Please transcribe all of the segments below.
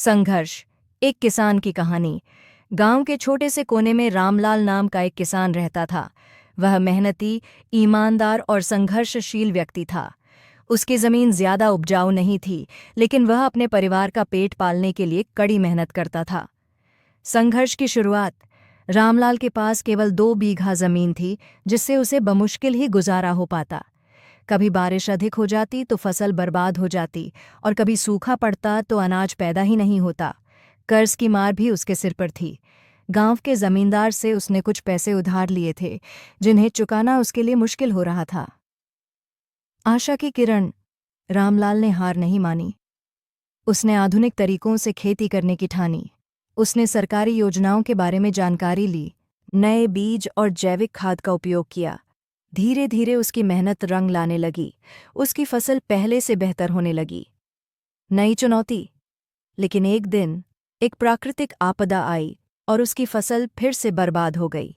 संघर्ष। एक किसान की कहानी। गांव के छोटे से कोने में रामलाल नाम का एक किसान रहता था। वह मेहनती, ईमानदार और संघर्षशील व्यक्ति था। उसकी जमीन ज्यादा उपजाऊ नहीं थी, लेकिन वह अपने परिवार का पेट पालने के लिए कड़ी मेहनत करता था। संघर्ष की शुरुआत। रामलाल के पास केवल 2 बीघा जमीन थी, जिससे उसे बमुश्किल ही गुजारा हो पाता। कभी बारिश अधिक हो जाती तो फसल बर्बाद हो जाती, और कभी सूखा पड़ता तो अनाज पैदा ही नहीं होता। कर्ज की मार भी उसके सिर पर थी। गांव के जमींदार से उसने कुछ पैसे उधार लिए थे, जिन्हें चुकाना उसके लिए मुश्किल हो रहा था। आशा की किरण। रामलाल ने हार नहीं मानी। उसने आधुनिक तरीकों से खेती करने की ठानी। उसने सरकारी योजनाओं के बारे में जानकारी ली, नए बीज और जैविक खाद का उपयोग किया। धीरे धीरे उसकी मेहनत रंग लाने लगी। उसकी फसल पहले से बेहतर होने लगी। नई चुनौती। लेकिन एक दिन एक प्राकृतिक आपदा आई और उसकी फसल फिर से बर्बाद हो गई।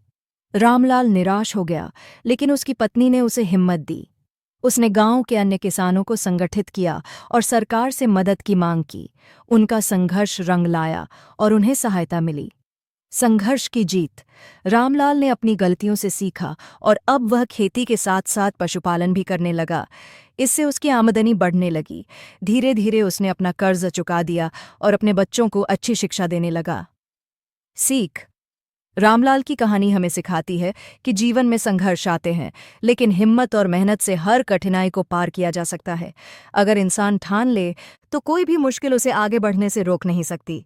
रामलाल निराश हो गया, लेकिन उसकी पत्नी ने उसे हिम्मत दी। उसने गांव के अन्य किसानों को संगठित किया और सरकार से मदद की मांग की। उनका संघर्ष रंग लाया और उन्हें सहायता मिली। संघर्ष की जीत। रामलाल ने अपनी गलतियों से सीखा और अब वह खेती के साथ साथ पशुपालन भी करने लगा। इससे उसकी आमदनी बढ़ने लगी। धीरे धीरे उसने अपना कर्ज चुका दिया और अपने बच्चों को अच्छी शिक्षा देने लगा। सीख। रामलाल की कहानी हमें सिखाती है कि जीवन में संघर्ष आते हैं, लेकिन हिम्मत और मेहनत से हर कठिनाई को पार किया जा सकता है। अगर इंसान ठान ले तो कोई भी मुश्किल उसे आगे बढ़ने से रोक नहीं सकती।